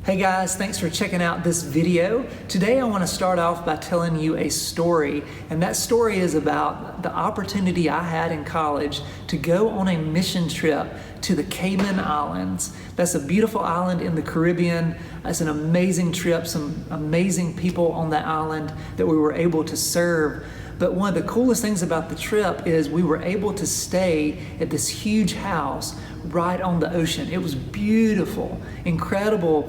Hey guys, thanks for checking out this video. Today I want to start off by telling you a story, and that story is about the opportunity I had in college to go on a mission trip to the Cayman Islands. That's a beautiful island in the Caribbean. It's an amazing trip, some amazing people on that island that we were able to serve. But one of the coolest things about the trip is we were able to stay at this huge house right on the ocean. It was beautiful, incredible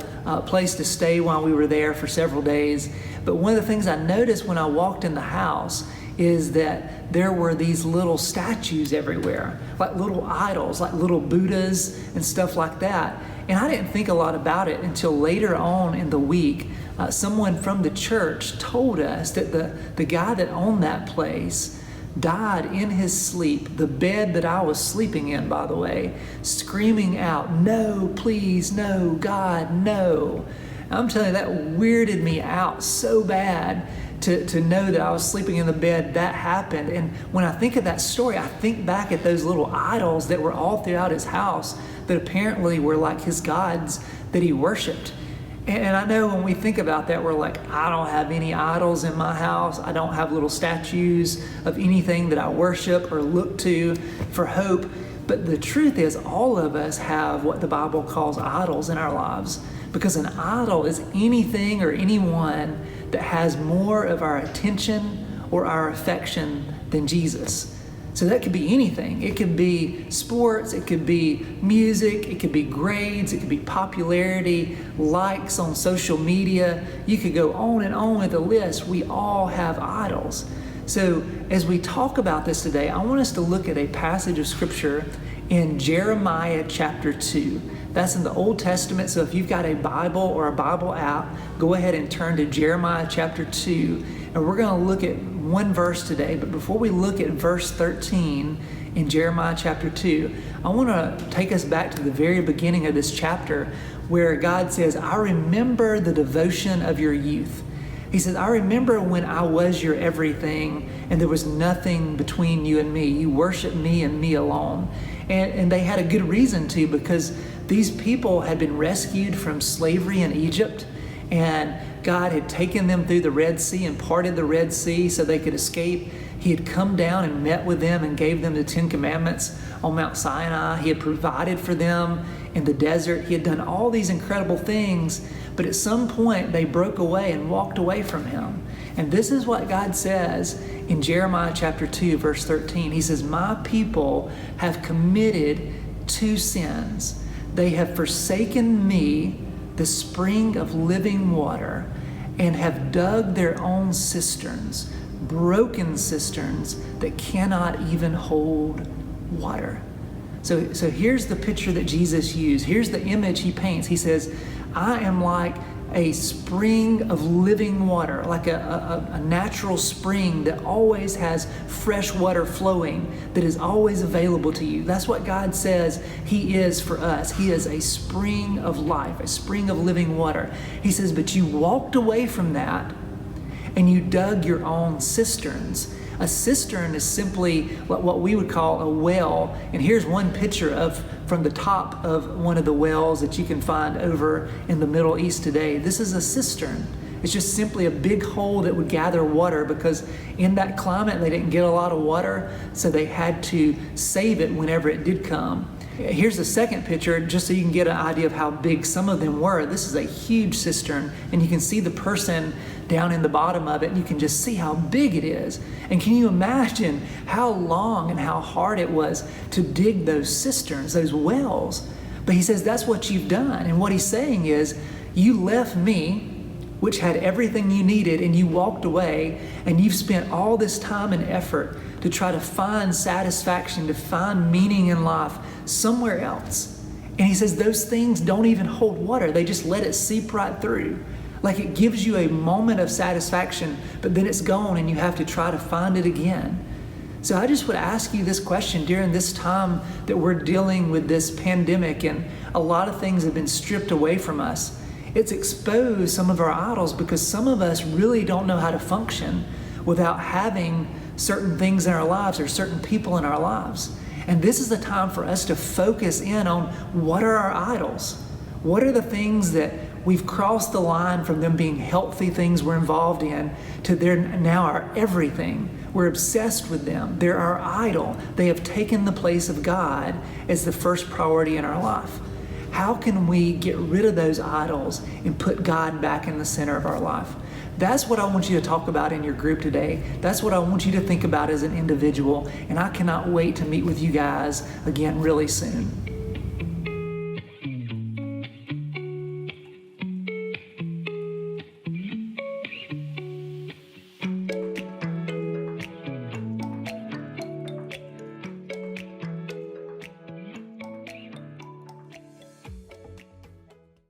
place to stay while we were there for several days. But one of the things I noticed when I walked in the house is that there were these little statues everywhere, like little idols, like little Buddhas and stuff like that. And I didn't think a lot about it until later on in the week. Someone from the church told us that the guy that owned that place died in his sleep, the bed that I was sleeping in, by the way, screaming out, "No, please, no, God, no." I'm telling you, that weirded me out so bad to know that I was sleeping in the bed that happened. And when I think of that story, I think back at those little idols that were all throughout his house that apparently were like his gods that he worshiped. And I know when we think about that, we're like, I don't have any idols in my house. I don't have little statues of anything that I worship or look to for hope. But the truth is, all of us have what the Bible calls idols in our lives. Because an idol is anything or anyone that has more of our attention or our affection than Jesus. So that could be anything. It could be sports, it could be music, it could be grades, it could be popularity, likes on social media. You could go on and on with the list. We all have idols. So as we talk about this today, I want us to look at a passage of scripture in Jeremiah chapter 2. That's in the Old Testament. So if you've got a Bible or a Bible app, go ahead and turn to Jeremiah chapter 2. And we're going to look at one verse today. But before we look at verse 13 in Jeremiah chapter 2, I want to take us back to the very beginning of this chapter where God says, "I remember the devotion of your youth." He says, "I remember when I was your everything and there was nothing between you and me. You worshiped me and me alone." And they had a good reason to, because these people had been rescued from slavery in Egypt, and God had taken them through the Red Sea and parted the Red Sea so they could escape. He had come down and met with them and gave them the 10 Commandments on Mount Sinai. He had provided for them in the desert. He had done all these incredible things, but at some point they broke away and walked away from him. And this is what God says in Jeremiah chapter 2, verse 13. He says, "My people have committed 2 sins. They have forsaken me, the spring of living water, and have dug their own cisterns, broken cisterns that cannot even hold water." So here's the picture that Jesus used. Here's the image he paints. He says, "I am like a spring of living water, like a natural spring that always has fresh water flowing, that is always available to you." That's what God says he is for us. He is a spring of life, a spring of living water. He says, but you walked away from that and you dug your own cisterns. A cistern is simply what we would call a well. And here's one picture from the top of one of the wells that you can find over in the Middle East today. This is a cistern. It's just simply a big hole that would gather water, because in that climate they didn't get a lot of water, so they had to save it whenever it did come. Here's the second picture, just so you can get an idea of how big some of them were. This is a huge cistern, and you can see the person down in the bottom of it, and you can just see how big it is. And can you imagine how long and how hard it was to dig those cisterns, those wells? But he says, that's what you've done. And what he's saying is, you left me, which had everything you needed, and you walked away, and you've spent all this time and effort to try to find satisfaction, to find meaning in life somewhere else. And he says those things don't even hold water. They just let it seep right through. Like it gives you a moment of satisfaction, but then it's gone and you have to try to find it again. So I just would ask you this question during this time that we're dealing with this pandemic and a lot of things have been stripped away from us. It's exposed some of our idols, because some of us really don't know how to function without having certain things in our lives or certain people in our lives. And this is the time for us to focus in on what are our idols? What are the things that we've crossed the line from them being healthy things we're involved in to they're now our everything. We're obsessed with them. They're our idol. They have taken the place of God as the first priority in our life. How can we get rid of those idols and put God back in the center of our life? That's what I want you to talk about in your group today. That's what I want you to think about as an individual. And I cannot wait to meet with you guys again really soon.